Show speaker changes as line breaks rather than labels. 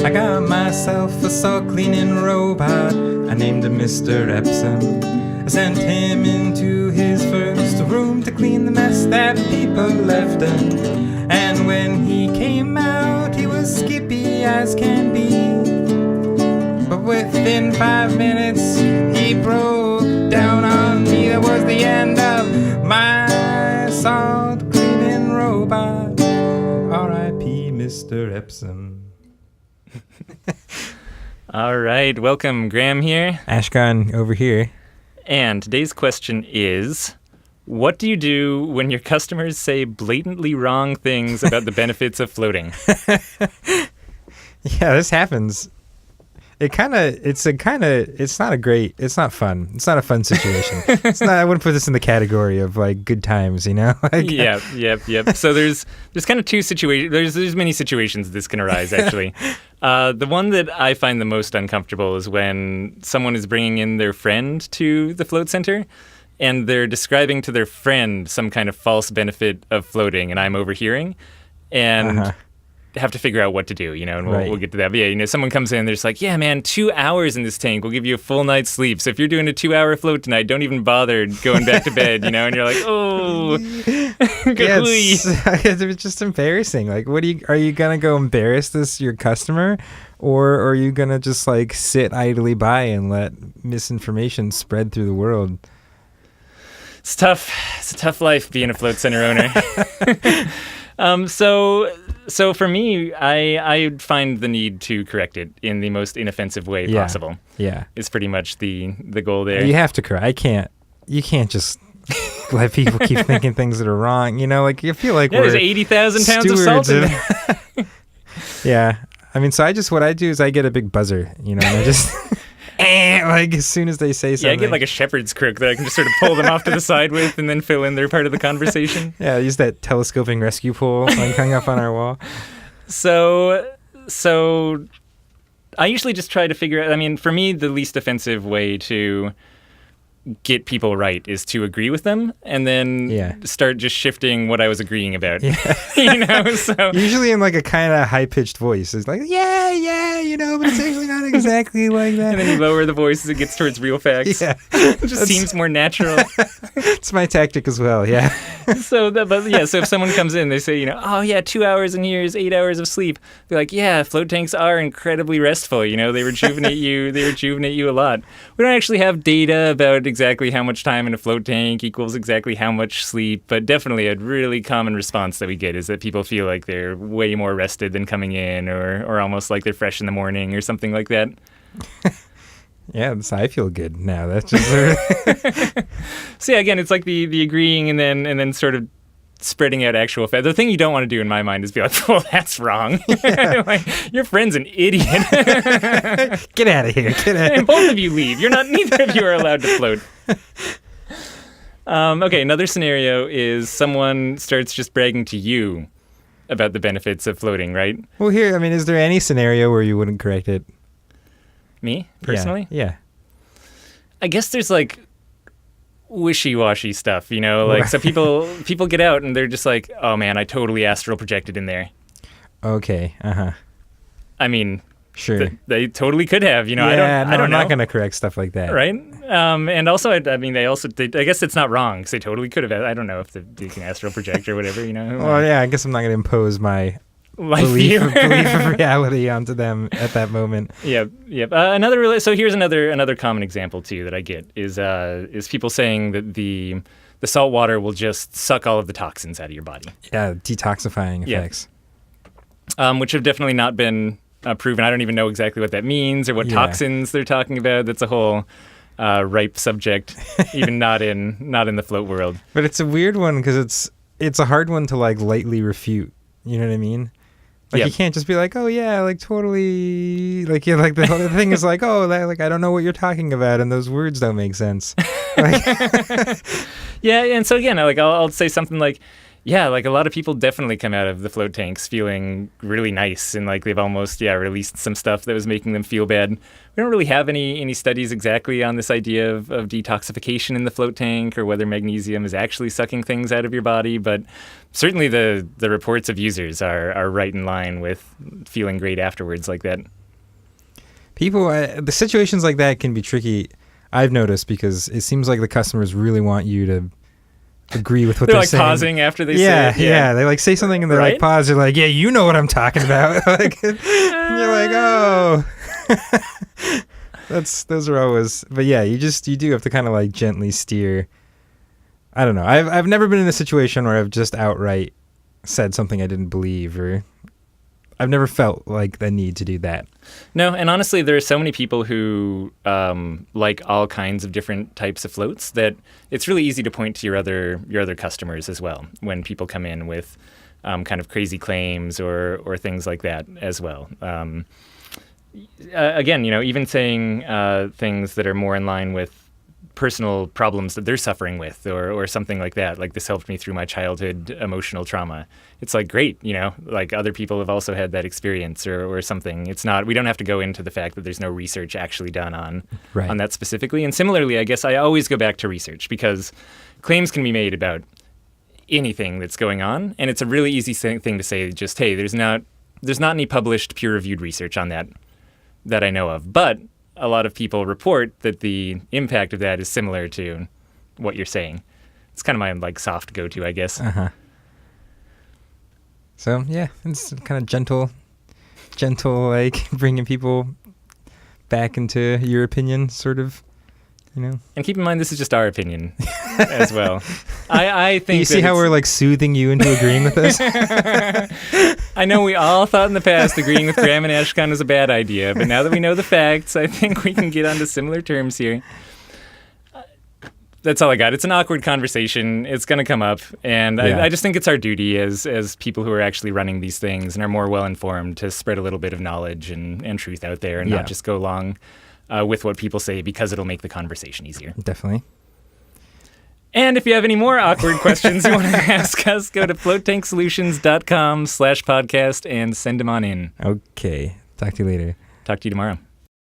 I got myself a salt cleaning robot. I named him Mr. Epsom. I sent him into his first room to clean the mess that people left him. And when he came out, he was skippy as can be. But within 5 minutes, he broke down on me. That was the end of my salt cleaning robot. R.I.P. Mr. Epsom.
All right, welcome. Graham here.
Ashkahn over here.
And today's question is, what do you do when your customers say blatantly wrong things about the benefits of floating?
Yeah, this happens. It's not fun. It's not a fun situation. I wouldn't put this in the category of like good times, you know?
Yep. So there's kind of two situations. There's many situations this can arise, actually. The one that I find the most uncomfortable is when someone is bringing in their friend to the float center and they're describing to their friend some kind of false benefit of floating, and I'm overhearing and have to figure out what to do, you know, and we'll get to that. But yeah, you know, someone comes in, they're just like, yeah, man, 2 hours in this tank will give you a full night's sleep. So if you're doing a 2-hour float tonight, don't even bother going back to bed, you know, and you're like, oh,
it's just embarrassing. Like, are you going to go embarrass your customer, or are you going to just like sit idly by and let misinformation spread through the world?
It's tough. It's a tough life being a float center owner. So for me, I find the need to correct it in the most inoffensive way possible.
Yeah.
It's pretty much the goal there.
You have to correct. You can't just let people keep thinking things that are wrong. You know, like you feel like
there's 80,000 pounds of salt in there.
Yeah. I mean, so what I do is I get a big buzzer, you know, and I just... like as soon as they say something.
Yeah, I get like a shepherd's crook that I can just sort of pull them off to the side with and then fill in their part of the conversation.
Yeah, I use that telescoping rescue pole like hung up on our wall.
So I usually just try to figure out, I mean, for me, the least offensive way to get people right is to agree with them and then start just shifting what I was agreeing about. Yeah. You know, so
usually in like a kind of high-pitched voice. It's like, yeah, you know, but it's actually not exactly like that.
And then you lower the voice as it gets towards real facts.
Yeah.
It just seems more natural.
It's my tactic as well, yeah.
So if someone comes in, they say, you know, oh yeah, 2 hours in here is 8 hours of sleep. They're like, yeah, float tanks are incredibly restful. You know, they rejuvenate you. They rejuvenate you a lot. We don't actually have data about exactly how much time in a float tank equals exactly how much sleep, but definitely a really common response that we get is that people feel like they're way more rested than coming in, or almost like they're fresh in the morning or something like that.
Yeah, I feel good now. That's just sort of...
So yeah, again, it's like the agreeing and then sort of spreading out actual facts. The thing you don't want to do in my mind is be like, well, that's wrong. Yeah. Like, your friend's an idiot.
Get out of here.
And both of you leave. Neither of you are allowed to float. Okay, another scenario is someone starts just bragging to you about the benefits of floating, right?
Well, here, I mean, is there any scenario where you wouldn't correct it?
Me, personally?
Yeah.
I guess there's like wishy-washy stuff, you know, like so people get out and they're just like, oh man, I totally astral projected in there.
Okay.
I mean,
sure,
they totally could have, you know.
Yeah,
I don't know.
I'm not going to correct stuff like that,
right? And also, I guess it's not wrong because they totally could have. I don't know if they can astral project or whatever, you know.
Well, yeah, I guess I'm not going to impose my belief of reality onto them at that moment.
Yep. So here's another common example too that I get is people saying that the salt water will just suck all of the toxins out of your body.
Yeah, detoxifying effects.
Which have definitely not been proven. I don't even know exactly what that means or what toxins they're talking about. That's a whole ripe subject, even not in the float world.
But it's a weird one because it's a hard one to like lightly refute. You know what I mean? Like you can't just be like, oh yeah, like totally, like like the whole thing is like, oh, like I don't know what you're talking about, and those words don't make sense. Like,
yeah, and so again, like I'll say something like, Yeah, like a lot of people definitely come out of the float tanks feeling really nice and like they've almost released some stuff that was making them feel bad. We don't really have any studies exactly on this idea of detoxification in the float tank or whether magnesium is actually sucking things out of your body, but certainly the reports of users are right in line with feeling great afterwards like that.
People, the situations like that can be tricky, I've noticed, because it seems like the customers really want you to agree with what they're
like
saying.
Pausing after they
say
it.
Yeah, they like say something and they're like pause. They're like, yeah, you know what I'm talking about. Like, and you're like, oh, those are always. But yeah, you do have to kind of like gently steer. I don't know. I've never been in a situation where I've just outright said something I didn't believe, or I've never felt like the need to do that.
No, and honestly, there are so many people who like all kinds of different types of floats that it's really easy to point to your other customers as well when people come in with kind of crazy claims or things like that as well. Again, even saying things that are more in line with personal problems that they're suffering with or something like that. Like, this helped me through my childhood emotional trauma. It's like, great, like other people have also had that experience or something. It's not, we don't have to go into the fact that there's no research actually done on that specifically. And similarly, I guess I always go back to research because claims can be made about anything that's going on. And it's a really easy thing to say, just, hey, there's not any published peer-reviewed research on that I know of. But a lot of people report that the impact of that is similar to what you're saying. It's kind of my like soft go-to, I guess.
Uh-huh. So yeah, it's kind of gentle, like bringing people back into your opinion, sort of, And
keep in mind, this is just our opinion as well. I think
you see how we're like soothing you into agreeing with us.
I know we all thought in the past agreeing with Graham and Ashkahn was a bad idea, but now that we know the facts, I think we can get onto similar terms here. That's all I got. It's an awkward conversation. It's going to come up, and I just think it's our duty as people who are actually running these things and are more well-informed to spread a little bit of knowledge and truth out there and not just go along with what people say because it'll make the conversation easier.
Definitely.
And if you have any more awkward questions you want to ask us, go to floattanksolutions.com/podcast and send them on in.
Okay. Talk to you later.
Talk to you tomorrow.